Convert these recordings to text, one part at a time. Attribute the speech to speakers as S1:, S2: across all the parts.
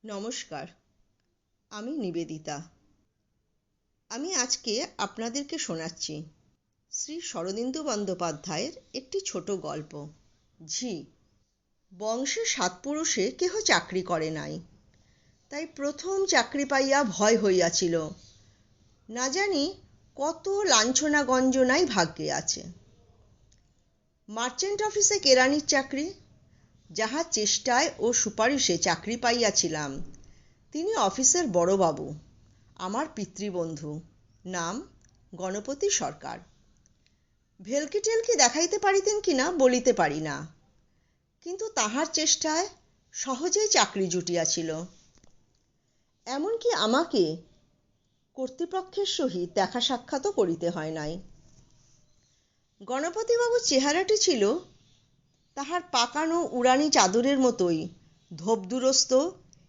S1: নমস্কার, আমি নিবেদিতা। আমি আজকে আপনাদেরকে শোনাচ্ছি শ্রী শরদিন্দু বন্দ্যোপাধ্যায়ের একটি ছোট গল্প, ঝি। বংশে ৭ পুরুষে কেহ চাকরি করে নাই, তাই প্রথম চাকরি পাইয়া ভয় হইয়াছিল। না জানি কত লাঞ্ছনা গঞ্জনাই ভাগ্যে আছে। মার্চেন্ট অফিসে কেরানির চাকরি, যাহার চেষ্টায় ও সুপারিশে চাকরি পাইয়াছিলাম, তিনি অফিসের বড়বাবু, আমার পিতৃবন্ধু, নাম গণপতি সরকার। ভেলকি টেলকি দেখাইতে পারিতেন কিনা বলিতে পারি না, কিন্তু তাহার চেষ্টায় সহজেই চাকরি জুটিয়াছিল। এমনকি আমাকে কর্তৃপক্ষের সহিত দেখা সাক্ষাৎও করিতে হয় নাই। গণপতিবাবুর চেহারাটি ছিল তাহার পাকানো উড়ানি চাদরের মতোই ধোপদুরস্ত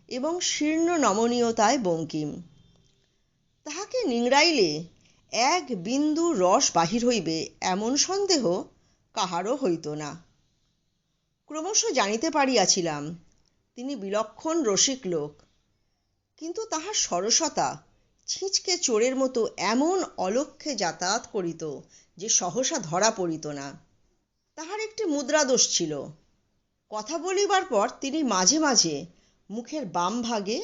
S1: এবং শীর্ণ নমনীয়তায় বঙ্কিম। তাহাকে নিংড়াইলে এক বিন্দু রস বাহির হইবে এমন সন্দেহ কাহারও হইত না। ক্রমশ জানিতে পারিয়াছিলাম তিনি বিলক্ষণ রসিক লোক, কিন্তু তাহার সরসতা ছিঁচকে চোরের মতো এমন অলক্ষ্যে যাতায়াত করিত যে সহসা ধরা পড়িত না। তাহার একটি মুদ্রাদোষ ছিল। কথা বলিবার পর তিনি মাঝে মাঝে মুখের বাম ভাগে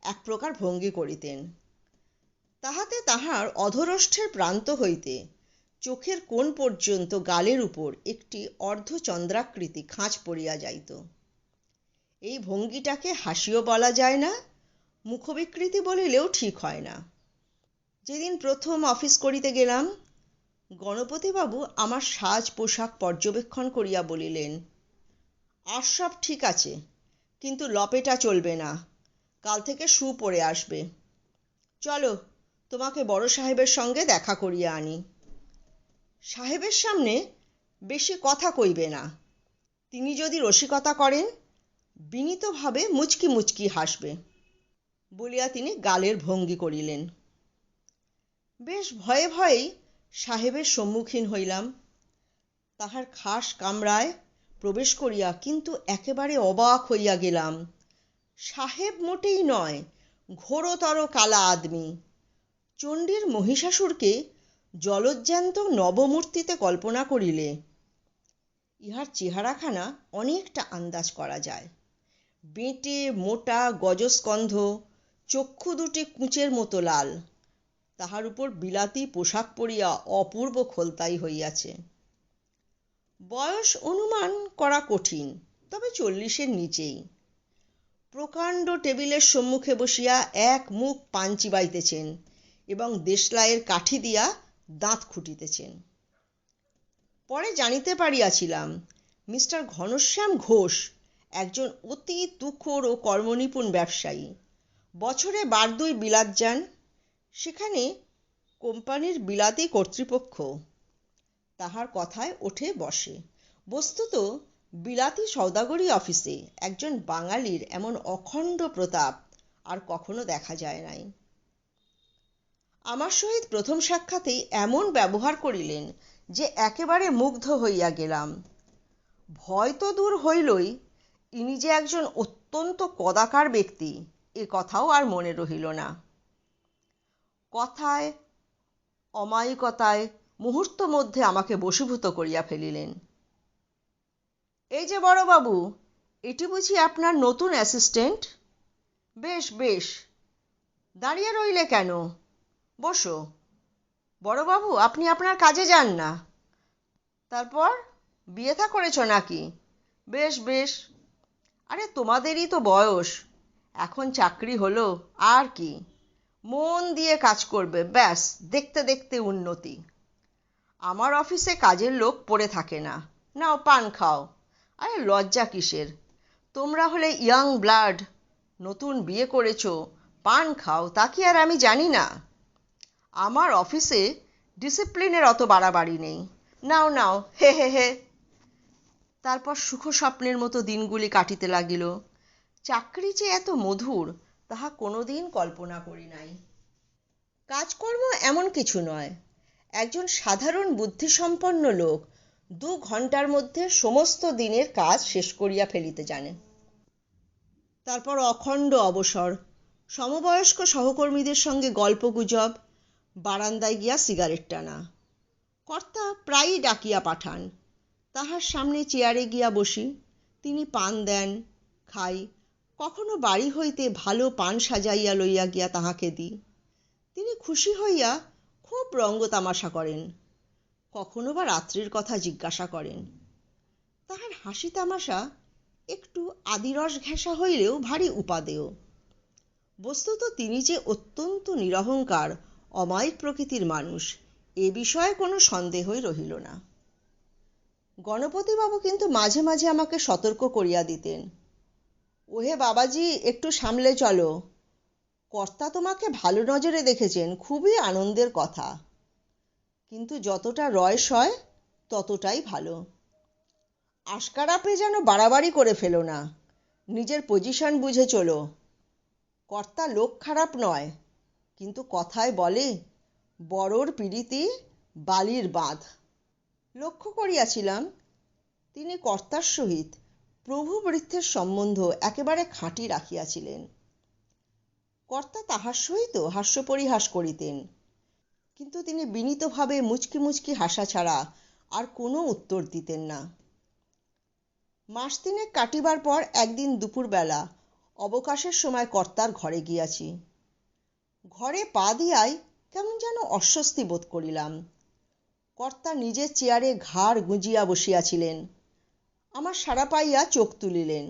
S1: এক প্রকার ভঙ্গি করিতেন। তাহাতে তাহার অধরষ্ঠের প্রান্ত হইতে চোখের কোণ পর্যন্ত গালের উপর একটি অর্ধচন্দ্রাকৃতি খাঁজ পড়িয়া যাইত। এই ভঙ্গিটাকে হাসিও বলা যায় না, মুখবিকৃতি বলিলেও ঠিক হয় না। যেদিন প্রথম অফিস করিতে গেলাম, গণপতিবাবু আমার সাজ পোশাক পর্যবেক্ষণ করিয়া বলিলেন, আর সব ঠিক আছে, কিন্তু লপেটা চলবে না, কাল থেকে শু পরে আসবে। চলো, তোমাকে বড় সাহেবের সঙ্গে দেখা করিয়া আনি। সাহেবের সামনে বেশি কথা কইবে না। তিনি যদি রসিকতা করেন, বিনীতভাবে মুচকি মুচকি হাসবে, বলিয়া তিনি গালের ভঙ্গি করিলেন। বেশ ভয়ে ভয়েই সাহেবের সম্মুখীন হইলাম। তাহার খাস কামরায় প্রবেশ করিয়া কিন্তু একেবারে অবাক হইয়া গেলাম। সাহেব মোটেই নয়, ঘোরতর কালা আদমি। চণ্ডীর মহিষাসুরকে জলজ্যান্ত নবমূর্তিতে কল্পনা করিলে ইহার চেহারাখানা অনেকটা আন্দাজ করা যায়। বেঁটে মোটা গজস্কন্ধ, চক্ষু দুটি কুঁচের মতো লাল, তাহার উপর বিলাতি পোশাক পরিয়া অপূর্ব খোলতাই হইয়াছে। বয়স অনুমান করা কঠিন, তবে 40-এর নিচেই। প্রকাণ্ড টেবিলের সম্মুখে বসিয়া এক মুখ পান চিবাইতেছেন এবং দেশলাইয়ের কাঠি দিয়া দাঁত খুঁটিতেছেন। পরে জানিতে পারিয়াছিলাম মিস্টার ঘনশ্যাম ঘোষ একজন অতি তুখোড় ও কর্মনিপুণ ব্যবসায়ী। বছরে 1-2 বিলাত যান, সেখানে কোম্পানির বিলাতি কর্তৃপক্ষ তাহার কথায় ওঠে বসে। বস্তুত বিলাতি সওদাগরি অফিসে একজন বাঙালির এমন অখণ্ড প্রতাপ আর কখনো দেখা যায় নাই। আমার সহিত প্রথম সাক্ষাতেই এমন ব্যবহার করিলেন যে একেবারে মুগ্ধ হইয়া গেলাম। ভয় তো দূর হইলই, ইনি যে একজন অত্যন্ত কদাকার ব্যক্তি এ কথাও আর মনে রহিল না। কথায় অমায়িকতায় মুহূর্ত মধ্যে আমাকে বশীভূত করিয়া ফেলিলেন। এই যে বড়বাবু, এটি বুঝি আপনার নতুন অ্যাসিস্ট্যান্ট? বেশ বেশ, দাঁড়িয়ে রইলে কেন, বসো। বড়বাবু, আপনি আপনার কাজে যান না? তারপর বিয়ে থা করেছ নাকি? বেশ বেশ। আরে তোমাদেরই তো বয়স, এখন চাকরি হলো, আর কি, মন দিয়ে কাজ করবে, ব্যাস দেখতে দেখতে উন্নতি। আমার অফিসে কাজের লোক পড়ে থাকে না। নাও পান খাও। আরে লজ্জা কিসের, তোমরা হলে ইয়াং ব্লাড, নতুন বিয়ে করেছ, পান খাও, তা কি আর আমি জানি না? আমার অফিসে ডিসিপ্লিনের অত বাড়াবাড়ি নেই। নাও নাও, হে হে হে। তারপর সুখ স্বপ্নের মতো দিনগুলি কাটিতে লাগিল। চাকরি যে এত মধুর তাহা কোনোদিন কল্পনা করি নাই। কাজকর্ম এমন কিছু নয়, একজন সাধারণ বুদ্ধিসম্পন্ন লোক 2 ঘন্টার মধ্যে সমস্ত দিনের কাজ শেষ করিয়া ফেলিতে জানে। তারপর অখণ্ড অবসর, সমবয়স্ক সহকর্মীদের সঙ্গে গল্পগুজব, বারান্দায় গিয়া সিগারেট টানা। কর্তা প্রায়ই ডাকিয়া পাঠান, তাহার সামনে চেয়ারে গিয়া বসি, তিনি পান দেন, খাই, কখনো বাড়ি হইতে ভালো পান সাজাইয়া লইয়া গিয়া তাহাকে দিই। তিনি খুশি হইয়া খুব রঙ্গ তামাশা করেন, কখনো বা রাত্রির কথা জিজ্ঞাসা করেন। তাহার হাসি তামাশা একটু আদিরস ঘেঁষা হইলেও ভারী উপাদেয়। বস্তুত তিনি যে অত্যন্ত নিরহংকার অমায়িক প্রকৃতির মানুষ, এ বিষয়ে কোনো সন্দেহই রহিল না। গণপতিবাবু কিন্তু মাঝে মাঝে আমাকে সতর্ক করিয়া দিতেন, ওহে বাবাজি, একটু সামলে চলো, কর্তা তোমাকে ভালো নজরে দেখেছেন, খুবই আনন্দের কথা, কিন্তু যতটা রয় সয় ততটাই ভালো। আশকারাপে যেন বাড়াবাড়ি করে ফেলো না, নিজের পজিশন বুঝে চলো। কর্তা লোক খারাপ নয়, কিন্তু কথায় বলে বড়োর পিড়িতি বালির বাঁধ। লক্ষ্য করিয়াছিলাম তিনি কর্তার সহিত প্রভু বৃদ্ধের সম্বন্ধ একেবারে খাঁটি রাখিয়াছিলেন। কর্তা তাহার সহিত হাস্য পরিহাস করিতেন, কিন্তু তিনি বিনীতভাবে মুচকি মুচকি হাসা ছাড়া আর কোনো উত্তর দিতেন না। মাস তিনেক কাটিবার পর একদিন দুপুরবেলা অবকাশের সময় কর্তার ঘরে গিয়াছি। ঘরে পা দিয়াই কেমন যেন অস্বস্তি বোধ করিলাম। কর্তা নিজের চেয়ারে ঘাড় গুঁজিয়া বসিয়াছিলেন। আমার সাড়া পাইয়া চোখ তুলিলেন।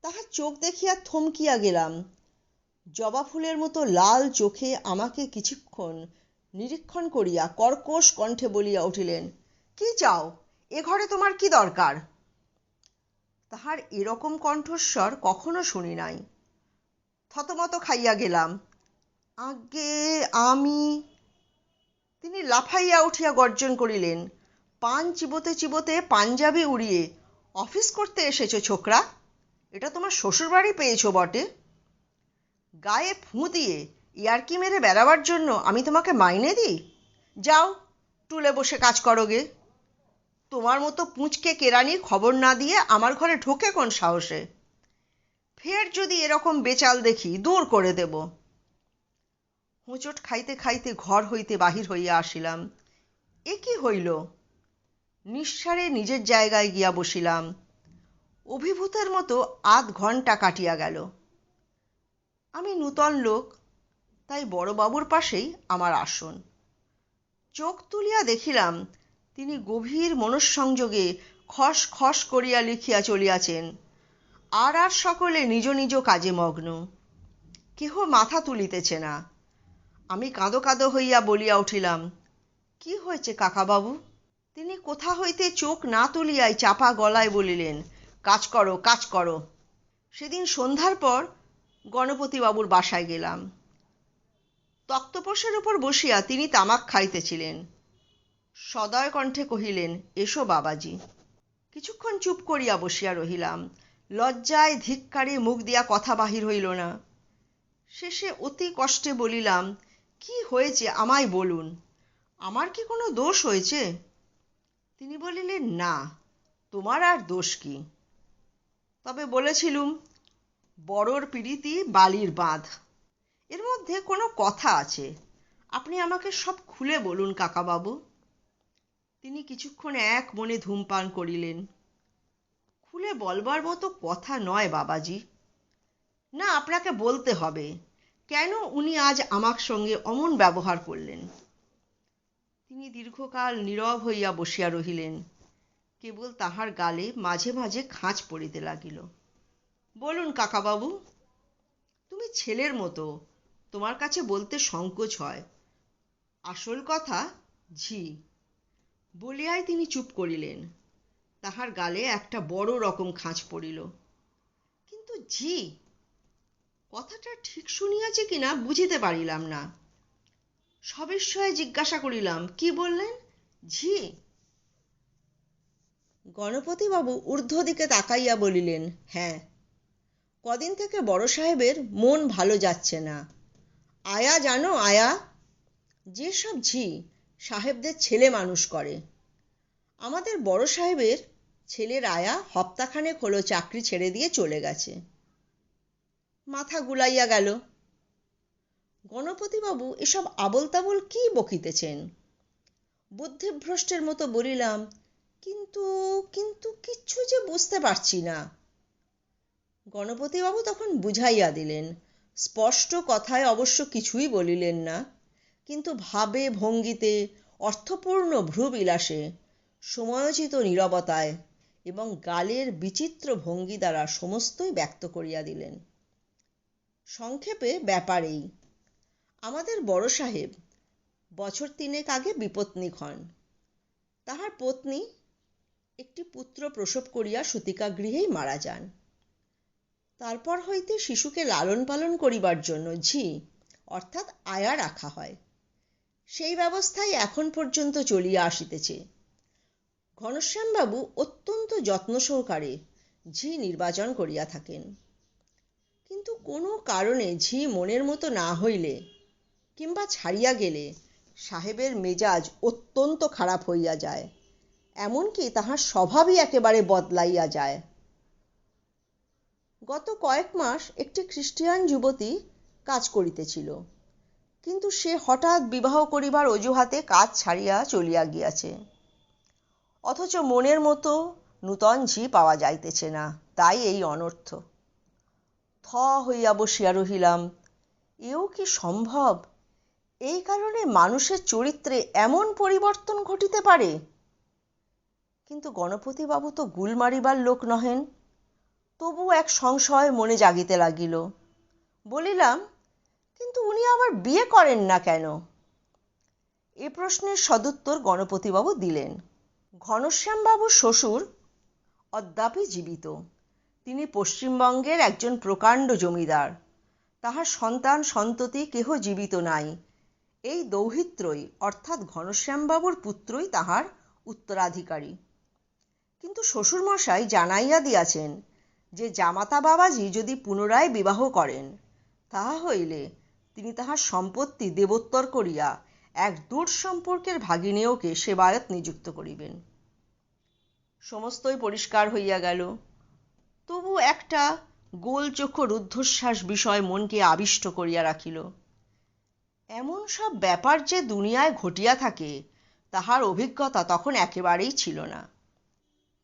S1: তাহার চোখ দেখিয়া থমকিয়া গেলাম। জবা ফুলের মতো লাল চোখে আমাকে কিছুক্ষণ নিরীক্ষণ করিয়া কর্কশ কণ্ঠে বলিয়া উঠিলেন, কি চাও, এ ঘরে তোমার কি দরকার? তাহার এরকম কণ্ঠস্বর কখনো শুনি নাই। থতমত খাইয়া গেলাম। আজ্ঞে আমি। তিনি লাফাইয়া উঠিয়া গর্জন করিলেন, পান চিবোতে চিবোতে পাঞ্জাবি উড়িয়ে অফিস করতে এসেছো ছোকরা? এটা তোমার শ্বশুরবাড়ি পেয়েছো বটে। গায়ে ফু দিয়ে ইয়ার্কি মেরে বেড়াবার জন্য আমি তোমাকে মাইনে দিই? যাও, টুলে বসে কাজ করো গে। তোমার মতো পুঁচকে কেরানির খবর না দিয়ে আমার ঘরে ঢোকে কোন সাহসে? ফের যদি এরকম বেচাল দেখি দূর করে দেব। হোঁচট খাইতে খাইতে ঘর হইতে বাহির হইয়া আসিলাম। এ কি হইল? নিঃসাড়ে নিজের জায়গায় গিয়া বসিলাম। অভিভূতের মতো আধ ঘণ্টা কাটিয়া গেল। আমি নূতন লোক, তাই বড়বাবুর পাশেই আমার আসন। চোখ তুলিয়া দেখিলাম তিনি গভীর মনঃসংযোগে খস খস করিয়া লিখিয়া চলিয়াছেন। আর সকলে নিজ নিজ কাজে মগ্ন। কেহ মাথা তুলিতেছে না। আমি কাঁদো কাঁদো হইয়া বলিয়া উঠিলাম, কি হয়েছে কাকাবাবু? তিনি কোথা হইতে চোখ না তুলিয়াই চাপা গলায় বলিলেন, কাজ করো, কাজ করো। সেদিন সন্ধ্যার পর গণপতিবাবুর বাসায় গেলাম। তক্তপোশের উপর বসিয়া তিনি তামাক খাইতেছিলেন। সদয় কণ্ঠে কহিলেন, এসো বাবাজি। কিছুক্ষণ চুপ করিয়া বসিয়া রহিলাম। লজ্জায় ধিক্কারে মুখ দিয়া কথা বাহির হইল না। শেষে অতি কষ্টে বলিলাম, কি হয়েছে আমায় বলুন, আমার কি কোনো দোষ হয়েছে? তিনি বলিলেন, না, তোমার আর দোষ কি? তবে বলেছিলুম, বড়োর পিড়িতি বালির বাঁধ, এর মধ্যে কোনো কথা আছে। আপনি আমাকে সব খুলে বলুন কাকাবাবু। তিনি কিছুক্ষণ এক মনে ধূমপান করিলেন। খুলে বলবার মতো কথা নয় বাবাজি। না, আপনাকে বলতে হবে, কেন উনি আজ আমার সঙ্গে অমন ব্যবহার করলেন। তিনি দীর্ঘকাল নীরব হইয়া বসিয়া রহিলেন। কেবল তাহার গালে মাঝে মাঝে খাঁচ পড়িতে লাগিল। বলুন কাকাবাবু। তুমি ছেলের মতো, তোমার কাছে বলতে সংকোচ হয়। আসল কথা ঝি। বলিয়াই তিনি চুপ করিলেন। তাহার গালে একটা বড় রকম খাঁচ পড়িল। কিন্তু ঝি কথাটা ঠিক শুনিয়াছে কিনা বুঝিতে পারিলাম না। সবিস্ময়ে জিজ্ঞাসা করিলাম, কি বললেন? ঝি? গণপতিবাবু ঊর্ধ্ব দিকে তাকাইয়া বলিলেন, হ্যাঁ। কদিন থেকে বড় সাহেবের মন ভালো যাচ্ছে না। আয়া জানো, আয়া? যেসব ঝি সাহেবদের ছেলে মানুষ করে। আমাদের বড় সাহেবের ছেলের আয়া হপ্তাখানেক হলো চাকরি ছেড়ে দিয়ে চলে গেছে। মাথা গুলাইয়া গেল। গণপতিবাবু এসব আবোল তাবোল কি বকিতেছেন? বুদ্ধিভ্রষ্টের মতো বলিলাম, কিন্তু কিন্তু কিচ্ছু যে বুঝতে পারছি না। গণপতিবাবু তখন বুঝাইয়া দিলেন। স্পষ্ট কথায় অবশ্য কিছুই বলিলেন না, কিন্তু ভাবে ভঙ্গিতে, অর্থপূর্ণ ভ্রুবিলাসে, সময়োচিত নীরবতায় এবং গালের বিচিত্র ভঙ্গি দ্বারা সমস্তই ব্যক্ত করিয়া দিলেন। সংক্ষেপে ব্যাপার এই, আমাদের বড় সাহেব বছর 3 আগে বিপত্নিক হন। তাহার পত্নী একটি পুত্র প্রসব করিয়া সূতিকাগৃহেই মারা যান। তারপর হইতে শিশুকে লালন পালন করিবার জন্য ঝি অর্থাৎ আয়া রাখা হয়। সেই ব্যবস্থাই এখন পর্যন্ত চলিয়া আসিতেছে। ঘনশ্যামবাবু অত্যন্ত যত্ন সহকারে ঝি নির্বাচন করিয়া থাকেন, কিন্তু কোনো কারণে ঝি মনের মতো না হইলে কিংবা ছাড়িয়া গেলে সাহেবের মেজাজ অত্যন্ত খারাপ হইয়া যায়, এমনকি তাহার স্বভাবই একেবারে বদলাইয়া যায়। গত কয়েক মাস একটি খ্রিস্টিয়ান যুবতী কাজ করিতেছিল, কিন্তু সে হঠাৎ বিবাহ করিবার অজুহাতে কাজ ছাড়িয়া চলিয়া গিয়াছে। অথচ মনের মতো নূতন ঝি পাওয়া যাইতেছে না, তাই এই অনর্থ। থ হইয়া বসিয়া রহিলাম। এও কি সম্ভব? এই কারণে মানুষের চরিত্রে এমন পরিবর্তন ঘটিতে পারে? কিন্তু গণপতিবাবু তো গুল মারিবার লোক নহেন। তবু এক সংশয় মনে জাগিতে লাগিল। বলিলাম, কিন্তু উনি আবার বিয়ে করেন না কেন? এ প্রশ্নের সদুত্তর গণপতিবাবু দিলেন। ঘনশ্যামবাবুর শ্বশুর অদ্যাপি জীবিত। তিনি পশ্চিমবঙ্গের একজন প্রকাণ্ড জমিদার। তাহার সন্তান সন্ততি কেহ জীবিত নাই। এই দৌহিত্রই অর্থাৎ ঘনশ্যামবাবুর পুত্রই তাহার উত্তরাধিকারী। কিন্তু শ্বশুরমশাই জানাইয়া দিয়াছেন যে জামাতা বাবাজি যদি পুনরায় বিবাহ করেন, তাহা হইলে তিনি তাহার সম্পত্তি দেবোত্তর করিয়া এক দূর সম্পর্কের ভাগিনেয়কে সেবায়ত নিযুক্ত করিবেন। সমস্তই পরিষ্কার হইয়া গেল। তবু একটা গোলচোখো রুদ্ধশ্বাস বিষয় মনকে আবিষ্ট করিয়া রাখিল। এমন সব ব্যাপার যে দুনিয়ায় ঘটিয়া থাকে, তাহার অভিজ্ঞতা তখন একেবারেই ছিল না।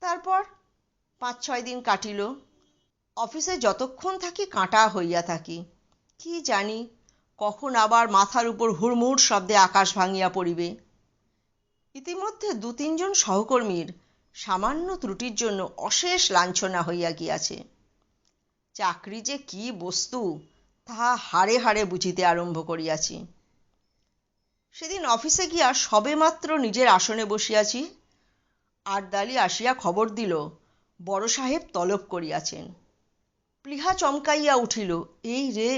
S1: তারপর 5-6 দিন কাটিল। অফিসে যতক্ষণ থাকি কাঁটা হইয়া থাকি। কি জানি কখন আবার মাথার উপর হুড়মুড় শব্দে আকাশ ভাঙিয়া পড়িবে। ইতিমধ্যে 2-3 জন সহকর্মীর সামান্য ত্রুটির জন্য অশেষ লাঞ্ছনা হইয়া গিয়াছে। চাকরি যে কি বস্তু, তাহা হাড়ে হাড়ে বুঝিতে আরম্ভ করিয়াছি। সেদিন অফিসে গিয়া সবেমাত্র নিজের আসনে বসিয়াছি, আরদালি আসিয়া খবর দিল বড় সাহেব তলব করিয়াছেন। প্লীহা চমকাইয়া উঠিল। এই রে,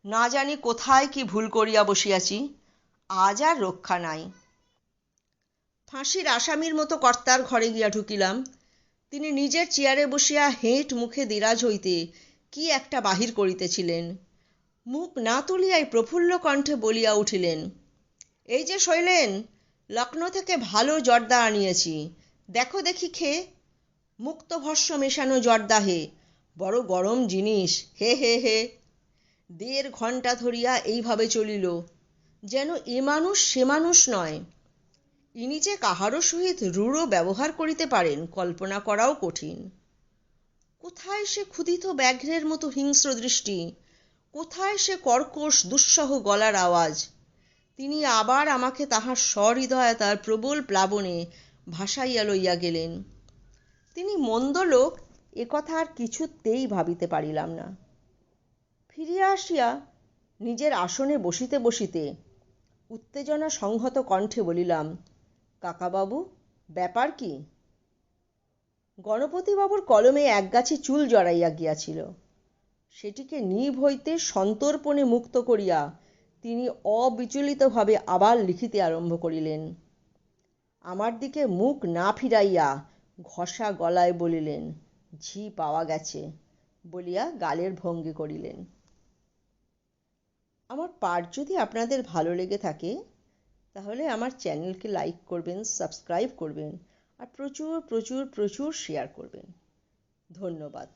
S1: না জানি কোথায় কি ভুল করিয়া বসিয়াছি, আজ আর রক্ষা নাই। ফাঁসির আসামির মতো কর্তার ঘরে গিয়া ঢুকিলাম। তিনি নিজের চেয়ারে বসিয়া হেঁট মুখে দিরাজ হইতে কি একটা বাহির করিতেছিলেন। মুখ না তুলিয়াই প্রফুল্ল কণ্ঠে বলিয়া উঠিলেন, এই যে শৈলেন, লখনৌ থেকে ভালো জর্দা আনিয়েছি, দেখো দেখি খেয়ে। মুক্তভস্য মেশানো জর্দা হে, বড় গরম জিনিস, হে হে হে। 1.5 ঘণ্টা ধরিয়া এইভাবে চলিল, যেন এ মানুষ সে মানুষ নয়। ইনি যে কাহারও সহিত রূঢ় ব্যবহার করিতে পারেন, কল্পনা করাও কঠিন। কোথায় সে ক্ষুধিত ব্যাঘ্রের মতো হিংস্র দৃষ্টি, কোথায় সে কর্কশ দুঃসহ গলার আওয়াজ। তিনি আবার আমাকে তাহার সহৃদয়তার প্রবল প্লাবনে ভাসাইয়া লইয়া গেলেন। তিনি মন্দ লোক, এ কথা আর কিছুতেই ভাবিতে পারিলাম না। ফিরিয়া আসিয়া নিজের আসনে বসিতে বসিতে উত্তেজনা সংহত কণ্ঠে বলিলাম, কাকাবাবু, ব্যাপার কি? গণপতিবাবুর কলমে একগাছি চুল জড়াইয়া গিয়াছিল। সেটিকে নিভ হইতে সন্তর্পণে মুক্ত করিয়া তিনি অবিচলিতভাবে আবার লিখিতে আরম্ভ করিলেন। আমার দিকে মুখ না ফিরাইয়া ঘষা গলায় বলিলেন, ঝি পাওয়া গেছে, বলিয়া গালের ভঙ্গি করিলেন। আমার পাঠ যদি আপনাদের ভালো লেগে থাকে, তাহলে আমার চ্যানেলকে লাইক করবেন, সাবস্ক্রাইব করবেন আর প্রচুর প্রচুর প্রচুর শেয়ার করবেন। ধন্যবাদ।